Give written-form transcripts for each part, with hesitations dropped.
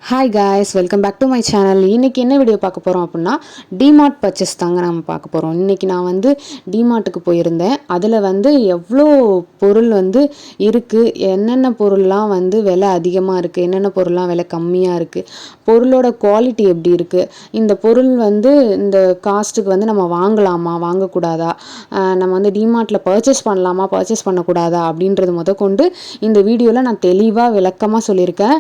Hi guys, welcome back to my channel. இன்றைக்கி என்ன video பார்க்க போகிறோம் அப்படின்னா டிமார்ட் பர்ச்சேஸ் தாங்க நம்ம பார்க்க போகிறோம். இன்றைக்கி நான் வந்து டிமார்ட்டுக்கு போயிருந்தேன். அதில் வந்து எவ்வளோ பொருள் வந்து இருக்குது, என்னென்ன பொருள்லாம் வந்து விலை அதிகமாக இருக்குது, என்னென்ன பொருள்லாம் விலை கம்மியாக இருக்குது, பொருளோட குவாலிட்டி எப்படி இருக்குது, இந்த பொருள் வந்து இந்த காஸ்ட்டுக்கு வந்து நம்ம வாங்கலாமா வாங்கக்கூடாதா, நம்ம வந்து டிமார்ட்டில் பர்ச்சேஸ் பண்ணலாமா பர்ச்சேஸ் பண்ணக்கூடாதா அப்படின்றது கொண்டு இந்த வீடியோவில் நான் தெளிவாக விளக்கமாக சொல்லியிருக்கேன்.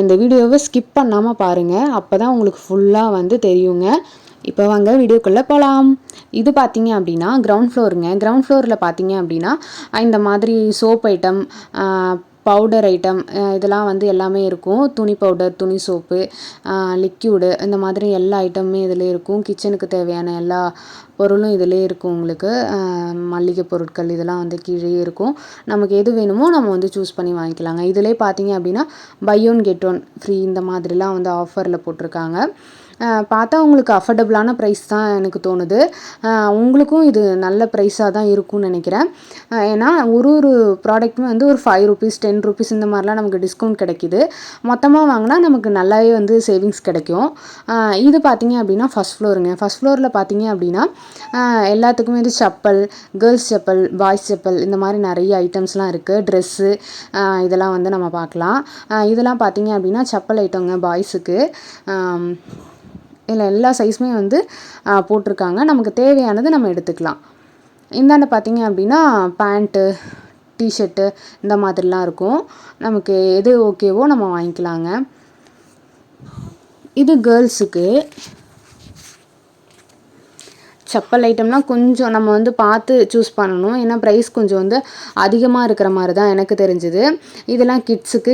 இந்த வீடியோவை ஸ்கிப் பண்ணாமல் பாருங்கள், அப்போ தான் உங்களுக்கு ஃபுல்லாக வந்து தெரியுங்க. இப்போ வாங்க வீடியோக்குள்ளே போகலாம். இது பார்த்தீங்க அப்படின்னா கிரவுண்ட் ஃப்ளோருங்க. கிரவுண்ட் ஃப்ளோரில் பார்த்தீங்க அப்படின்னா இந்த மாதிரி சோப் ஐட்டம், பவுடர் ஐட்டம், இதெல்லாம் வந்து எல்லாமே இருக்கும். துணி பவுடர், துணி சோப்பு, லிக்யூடு, இந்த மாதிரி எல்லா ஐட்டமுமே இதில் இருக்கும். கிச்சனுக்கு தேவையான எல்லா பொருளும் இதிலே இருக்கும். உங்களுக்கு மல்லிகை பொருட்கள் இதெல்லாம் வந்து கீழே இருக்கும். நமக்கு எது வேணுமோ நம்ம வந்து சூஸ் பண்ணி வாங்கிக்கலாங்க. இதிலே பார்த்தீங்க அப்படின்னா buy one get one free இந்த மாதிரிலாம் வந்து ஆஃபரில் போட்டிருக்காங்க. பார்த்தா உங்களுக்கு அஃபர்டபுளான ப்ரைஸ் தான் எனக்கு தோணுது. உங்களுக்கும் இது நல்ல ப்ரைஸாக தான் இருக்கும்னு நினைக்கிறேன். ஏன்னா ஒரு ப்ராடக்ட்டுமே வந்து ஒரு ₹5 ₹10 இந்த மாதிரிலாம் நமக்கு டிஸ்கவுண்ட் கிடைக்கிது. மொத்தமாக வாங்கினா நமக்கு நல்லாவே வந்து சேவிங்ஸ் கிடைக்கும். இது பார்த்தீங்க அப்படின்னா ஃபஸ்ட் ஃப்ளோருங்க. ஃபஸ்ட் ஃப்ளோரில் பார்த்தீங்க அப்படின்னா எல்லாத்துக்குமே வந்து செப்பல், கேர்ள்ஸ் செப்பல், பாய்ஸ் செப்பல், இந்த மாதிரி நிறைய ஐட்டம்ஸ்லாம் இருக்குது. ட்ரெஸ்ஸு, இதெல்லாம் வந்து நம்ம பார்க்கலாம். இதெல்லாம் பார்த்தீங்க அப்படின்னா செப்பல் ஐட்டங்க பாய்ஸுக்கு. இதில் எல்லா சைஸுமே வந்து போட்டிருக்காங்க. நமக்கு தேவையானது நம்ம எடுத்துக்கலாம். இந்தாண்ட பார்த்தீங்க அப்படின்னா பேண்ட்டு, டிஷர்ட்டு இந்த மாதிரிலாம் இருக்கும். நமக்கு எது ஓகேவோ நம்ம வாங்கிக்கலாங்க. இது கேர்ள்ஸுக்கு. செப்பல் ஐட்டம்லாம் கொஞ்சம் நம்ம வந்து பார்த்து சூஸ் பண்ணணும். ஏன்னா ப்ரைஸ் கொஞ்சம் வந்து அதிகமாக இருக்கிற மாதிரி தான் எனக்கு தெரிஞ்சுது. இதெல்லாம்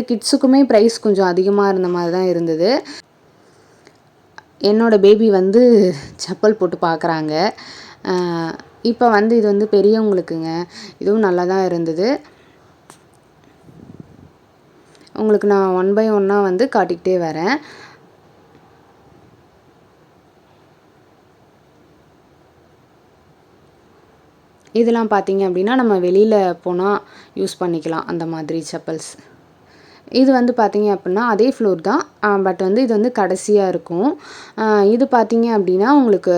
கிட்ஸுக்குமே ப்ரைஸ் கொஞ்சம் அதிகமாக இருந்த மாதிரி தான் இருந்தது. என்னோடய பேபி வந்து செப்பல் போட்டு பார்க்குறாங்க. இப்போ வந்து இது வந்து பெரியவங்களுக்குங்க. இதுவும் நல்லா தான் இருந்தது. உங்களுக்கு நான் 1 by 1 வந்து காட்டிக்கிட்டே வரேன். இதெல்லாம் பார்த்தீங்க அப்படின்னா நம்ம வெளியில் போனால் யூஸ் பண்ணிக்கலாம் அந்த மாதிரி செப்பல்ஸ். இது வந்து பார்த்தீங்க அப்படின்னா அதே ஃப்ளோர் தான், பட் வந்து இது வந்து கடைசியாக இருக்கும். இது பார்த்தீங்க அப்படின்னா உங்களுக்கு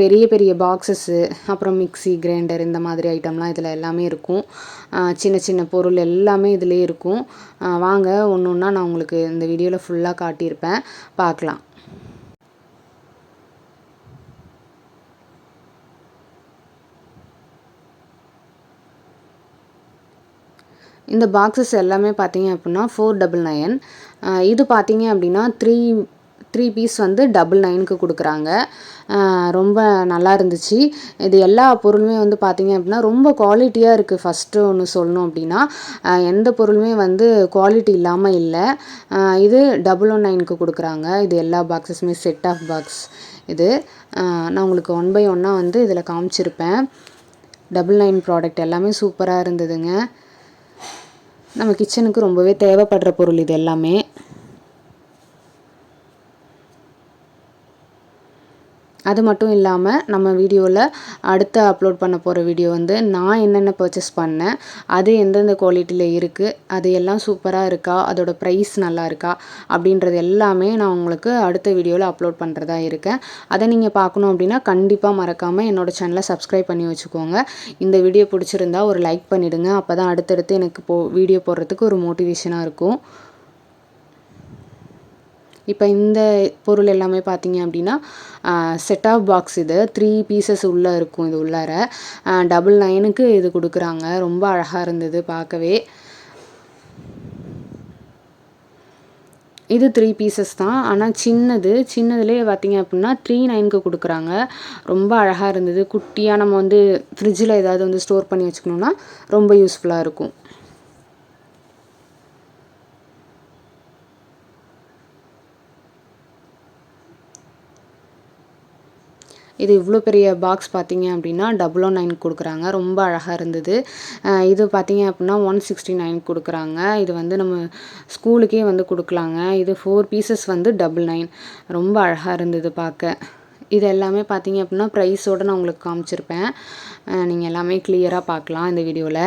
பெரிய பெரிய பாக்ஸஸ்ஸு, அப்புறம் மிக்ஸி, கிரைண்டர் இந்த மாதிரி ஐட்டம்லாம் இதில் எல்லாமே இருக்கும். சின்ன சின்ன பொருள் எல்லாமே இதிலே இருக்கும். வாங்க ஒன்று ஒன்றா நான் உங்களுக்கு இந்த வீடியோவில் ஃபுல்லாக காட்டியிருப்பேன், பார்க்கலாம். இந்த பாக்ஸஸ் எல்லாமே பார்த்தீங்க அப்படின்னா 499. இது பார்த்தீங்க அப்படின்னா த்ரீ பீஸ் வந்து 999க்கு கொடுக்குறாங்க. ரொம்ப நல்லா இருந்துச்சு. இது எல்லா பொருளுமே வந்து பார்த்தீங்க அப்படின்னா ரொம்ப குவாலிட்டியாக இருக்குது. ஃபஸ்ட்டு ஒன்று சொல்லணும் அப்படின்னா எந்த பொருளுமே வந்து குவாலிட்டி இல்லாமல் இல்லை. இது 119க்கு கொடுக்குறாங்க. இது எல்லா பாக்ஸஸுமே செட் ஆஃப் பாக்ஸ். இது நான் உங்களுக்கு 1 by 1 வந்து இதில் காமிச்சிருப்பேன். 99 ப்ராடக்ட் எல்லாமே சூப்பராக இருந்ததுங்க. நம்ம கிச்சனுக்கு ரொம்பவே தேவைப்படுற பொருள் இது எல்லாமே. அது மட்டும் இல்லாமல் நம்ம வீடியோவில் அடுத்து அப்லோட் பண்ண போகிற வீடியோ வந்து நான் என்னென்ன பர்ச்சேஸ் பண்ணேன், அது எந்தெந்த குவாலிட்டியில் இருக்குது, அது எல்லாம் சூப்பராக இருக்கா, அதோடய ப்ரைஸ் நல்லா இருக்கா அப்படின்றது எல்லாமே நான் உங்களுக்கு அடுத்த வீடியோவில் அப்லோட் பண்ணுறதா இருக்கேன். அதை நீங்கள் பார்க்கணும் அப்படின்னா கண்டிப்பாக மறக்காமல் என்னோடய சேனலை சப்ஸ்கிரைப் பண்ணி வச்சுக்கோங்க. இந்த வீடியோ பிடிச்சிருந்தா ஒரு லைக் பண்ணிவிடுங்க. அப்போ தான் அடுத்தடுத்து எனக்கு வீடியோ போடுறதுக்கு ஒரு மோட்டிவேஷனாக இருக்கும். இப்போ இந்த பொருள் எல்லாமே பார்த்தீங்க அப்படின்னா செட் ஆஃப் பாக்ஸ். இது 3 பீசஸ் உள்ளே இருக்கும். இது உள்ளார 99க்கு இது கொடுக்குறாங்க. ரொம்ப அழகாக இருந்தது பார்க்கவே. இது 3 பீசஸ் தான், ஆனால் சின்னதுலேயே பார்த்தீங்க அப்படின்னா 39க்கு கொடுக்குறாங்க. ரொம்ப அழகாக இருந்தது. குட்டியாக நம்ம வந்து ஃப்ரிட்ஜில் ஏதாவது வந்து ஸ்டோர் பண்ணி வச்சுக்கணுன்னா ரொம்ப யூஸ்ஃபுல்லாக இருக்கும். இது இவ்வளோ பெரிய பாக்ஸ் பார்த்தீங்க அப்படின்னா 009 கொடுக்குறாங்க. ரொம்ப அழகாக இருந்தது. இது பார்த்தீங்க அப்படின்னா 169 கொடுக்குறாங்க. இது வந்து நம்ம ஸ்கூலுக்கே வந்து கொடுக்கலாங்க. இது 4 பீசஸ் வந்து 99. ரொம்ப அழகாக இருந்தது பார்க்க. இது எல்லாமே பார்த்தீங்க அப்படின்னா ப்ரைஸோடு நான் உங்களுக்கு காமிச்சிருப்பேன். நீங்கள் எல்லாமே கிளியராக பார்க்கலாம் இந்த வீடியோவில்.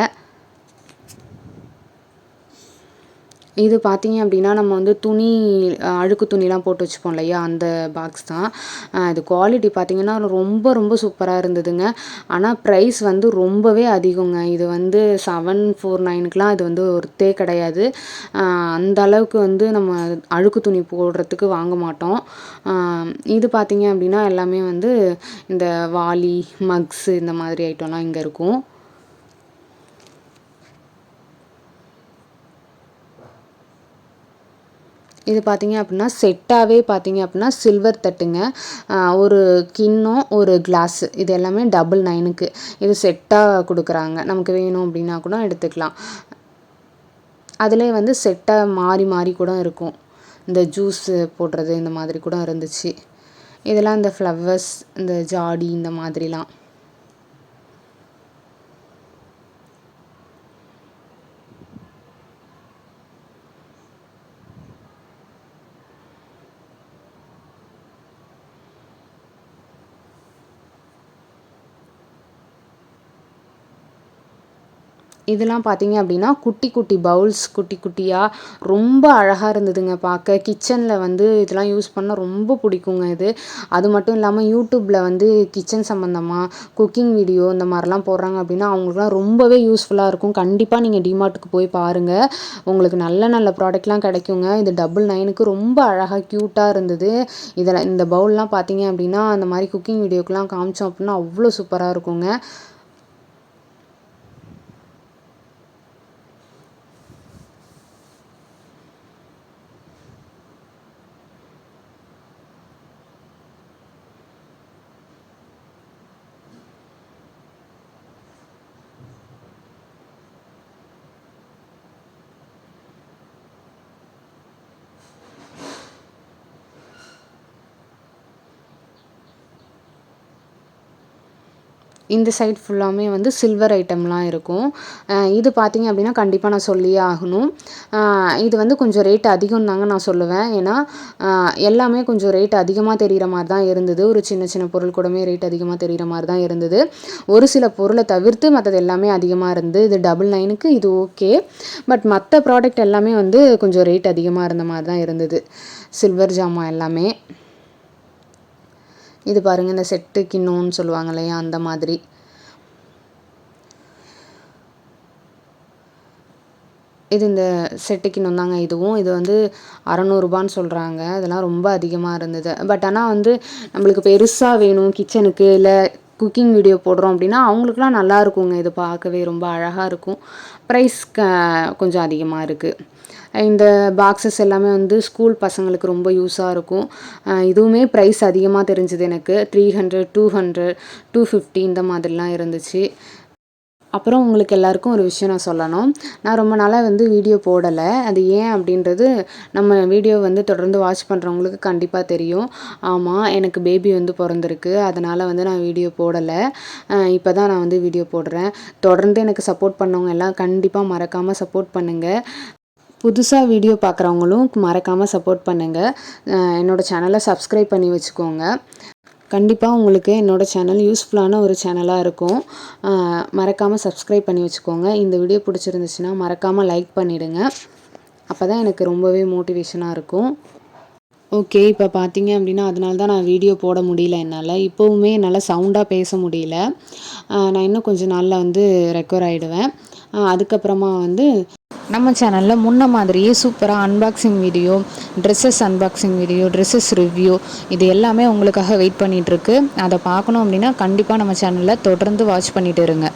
இது பார்த்தீங்க அப்படின்னா, நம்ம வந்து துணி அழுக்கு துணிலாம் போட்டு வச்சுப்போம் இல்லையா? அந்த பாக்ஸ் தான். இது குவாலிட்டி பார்த்தீங்கன்னா, ரொம்ப ரொம்ப சூப்பரா இருந்ததுங்க. ஆனா ப்ரைஸ் வந்து ரொம்பவே அதிகங்க. இது வந்து 749க்குலாம் இது வந்து ஒர்த்தே கிடையாது. அ அந்த அளவுக்கு வந்து நம்ம அழுக்கு துணி போடுறதுக்கு வாங்க மாட்டோம். அ இது பார்த்தீங்க அப்படின்னா, எல்லாமே வந்து இந்த வாளி, மக்ஸு இந்த மாதிரி ஐட்டம்லாம் இங்க இருக்கும். இது பார்த்தீங்க அப்படின்னா, செட்டாவே பார்த்தீங்க அப்படின்னா, சில்வர் தட்டுங்க. ஒரு கிண்ணம், ஒரு கிளாஸு இது எல்லாமே 999க்கு இது செட்டா குடுக்குறாங்க. நமக்கு வேணும் அப்படின்னா கூட எடுத்துக்கலாம். அதிலே வந்து செட்டா மாறி மாறி கூட இருக்கும். இந்த ஜூஸு போடுறது இந்த மாதிரி கூட இருந்துச்சு. இதெல்லாம் இந்த ஃப்ளவர்ஸ், இந்த ஜாடி இந்த மாதிரிலாம். இதெல்லாம் பார்த்தீங்க அப்படின்னா, குட்டி குட்டி பவுல்ஸ் குட்டி குட்டியா ரொம்ப அழகா இருந்ததுங்க பார்க்க. கிச்சன்ல வந்து இதெல்லாம் யூஸ் பண்ணா ரொம்ப பிடிக்குங்க இது. அது மட்டும் இல்லாம யூடியூப்ல வந்து கிச்சன் சம்மந்தமா குக்கிங் வீடியோ இந்த மாரிலாம் போடுறாங்க அப்படின்னா, அவங்களுக்குலாம் ரொம்பவே யூஸ்ஃபுல்லா இருக்கும். கண்டிப்பா நீங்க டிமார்ட்டுக்கு போய் பாருங்க. உங்களுக்கு நல்ல நல்ல ப்ராடக்ட்லாம் கிடைக்குங்க. இது 999க்கு ரொம்ப அழகா க்யூட்டா இருந்தது. இந்த பவுல்லாம் பார்த்தீங்க அப்படின்னா, அந்த மாரி குக்கிங் வீடியோக்குலாம் காமிச்சோம் அப்படின்னா, அவ்வளோ சூப்பரா இருக்குங்க. இந்த சைட் ஃபுல்லாமே வந்து சில்வர் ஐட்டம்லாம் இருக்கும். இது பார்த்தீங்க அப்படின்னா, கண்டிப்பா நான் சொல்லியே ஆகணும். இது வந்து கொஞ்சம் ரேட் அதிகம் தாங்க நான் சொல்லுவேன். ஏன்னா, அ எல்லாமே கொஞ்சம் ரேட் அதிகமா தெரியிற மாரி தான் இருந்தது. ஒரு சின்ன சின்ன பொருள் கூடமே ரேட் அதிகமா தெரியிற மாரி தான் இருந்தது. ஒரு சில பொருள தவிர்த்து மத்தது எல்லாமே அதிகமா இருந்து, இது 999க்கு இது ஓகே. பட் மத்த ப்ராடக்ட் எல்லாமே வந்து கொஞ்சம் ரேட் அதிகமா இருந்த மாரி தான் இருந்தது. சில்வர் ஜாமான் எல்லாமே. இது பாருங்க, இந்த செட்டு கிண்ணம்னு சொல்லுவாங்க இல்லையா? அந்த மாதிரி. இது இந்த செட்டு கிண்ணம் தாங்க இதுவும். இது வந்து ரூ. 600 சொல்றாங்க. இதெல்லாம் ரொம்ப அதிகமா இருந்தது. பட் ஆனா வந்து நம்மளுக்கு பெருசா வேணும் கிச்சனுக்கு, இல்ல குக்கிங் வீடியோ போடுறோம் அப்படின்னா, அவங்களுக்குலாம் நல்லா இருக்குங்க. இது பார்க்கவே ரொம்ப அழகா இருக்கும். ப்ரைஸ் கொஞ்சம் அதிகமா இருக்கு. இந்த பாக்ஸஸ் எல்லாமே வந்து ஸ்கூல் பசங்களுக்கு ரொம்ப யூஸா இருக்கும். இதுவுமே ப்ரைஸ் அதிகமா தெரிஞ்சது எனக்கு. 300, 200, 250 இந்த மாதிரிலாம் இருந்துச்சு. அப்புறம் உங்களுக்கு எல்லாருக்கும் ஒரு விஷயம் நான் சொல்லணும். நான் ரொம்ப நாளா வந்து வீடியோ போடல. அது ஏன் அப்படின்றது நம்ம வீடியோ வந்து தொடர்ந்து வாட்ச் பண்றவங்களுக்கு கண்டிப்பா தெரியும். ஆமா, எனக்கு பேபி வந்து பொறந்திருக்கு. அதனால வந்து நான் வீடியோ போடல. இப்ப தான் நான் வந்து வீடியோ போடுறேன். தொடர்ந்து எனக்கு சப்போர்ட் பண்ணவங்க எல்லாம் கண்டிப்பா மறக்காம சப்போர்ட் பண்ணுங்க. புதுசா வீடியோ பார்க்குறவங்களும் மறக்காம சப்போர்ட் பண்ணுங்க. என்னோட சேனல சப்ஸ்கிரைப் பண்ணி வச்சுக்கோங்க. கண்டிப்பா உங்களுக்கு என்னோட சேனல் யூஸ்ஃபுல்லான ஒரு சேனலா இருக்கும். மறக்காம சப்ஸ்கிரைப் பண்ணி வச்சுக்கோங்க. இந்த வீடியோ பிடிச்சிருந்துச்சுன்னா மறக்காம லைக் பண்ணிடுங்க. அப்பதான் எனக்கு ரொம்பவே மோட்டிவேஷனா இருக்கும். ஓகே. இப்ப பார்த்தீங்க அப்படின்னா, அதனால தான் நான் வீடியோ போட முடியல என்னால. இப்பவுமே என்னால சவுண்டா பேச முடியல. நான் இன்னும் கொஞ்ச நாள்ல வந்து ரெக்கவர் ஆயிடுவேன். அதுக்கப்புறமா வந்து நம்ம சேனல்ல முன்ன மாதிரியே சூப்பரா unboxing video, dresses unboxing video, dresses review இது எல்லாமே உங்களுக்காக வெயிட் பண்ணிட்டுருக்கு. அத பார்க்கணும் அப்படின்னா, கண்டிப்பா நம்ம சேனல்ல தொடர்ந்து வாட்ச் பண்ணிட்டு இருங்க.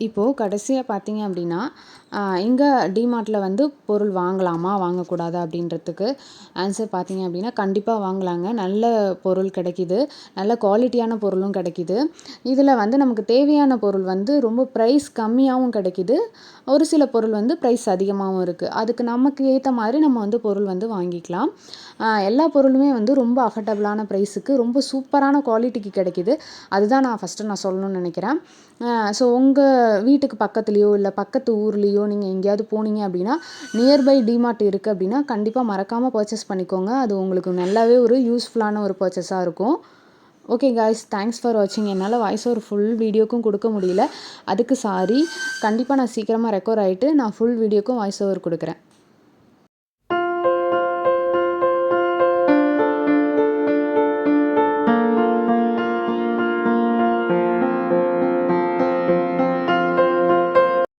இப்போது கடைசியாக பார்த்தீங்க அப்படின்னா இங்கே டிமார்ட்டில் வந்து பொருள் வாங்கலாமா வாங்கக்கூடாதா அப்படின்றதுக்கு ஆன்சர் பார்த்தீங்க அப்படின்னா கண்டிப்பாக வாங்கலாங்க. நல்ல பொருள் கிடைக்கிது, நல்ல குவாலிட்டியான பொருளும் கிடைக்கிது. இதில் வந்து நமக்கு தேவையான பொருள் வந்து ரொம்ப ப்ரைஸ் கம்மியாகவும் கிடைக்கிது, ஒரு சில பொருள் வந்து ப்ரைஸ் அதிகமாகவும் இருக்குது. அதுக்கு நமக்கு ஏற்ற மாதிரி நம்ம வந்து பொருள் வந்து வாங்கிக்கலாம். எல்லா பொருளுமே வந்து ரொம்ப அஃபர்டபுளான ப்ரைஸுக்கு ரொம்ப சூப்பரான குவாலிட்டிக்கு கிடைக்கிது. அதுதான் நான் ஃபஸ்ட்டு சொல்லணும்னு நினைக்கிறேன். ஸோ உங்கள் வீட்டுக்கு பக்கத்துலேயோ இல்லை பக்கத்து ஊர்லேயோ நீங்கள் எங்கேயாவது போனீங்க அப்படின்னா நியர்பை டிமார்ட் இருக்குது அப்படின்னா கண்டிப்பாக மறக்காமல் பர்ச்சேஸ் பண்ணிக்கோங்க. அது உங்களுக்கு நல்லாவே ஒரு யூஸ்ஃபுல்லான ஒரு பர்ச்சேஸாக இருக்கும். ஓகே காய்ஸ், தேங்க்ஸ் ஃபார் வாட்சிங். என்னால் வாய்ஸ் ஓவர் ஃபுல் வீடியோக்கும் கொடுக்க முடியல, அதுக்கு சாரி. கண்டிப்பாக நான் சீக்கிரமாக ரெக்கவர் ஆகிட்டு நான் ஃபுல் வீடியோக்கும் வாய்ஸ் ஓவர் கொடுக்குறேன்.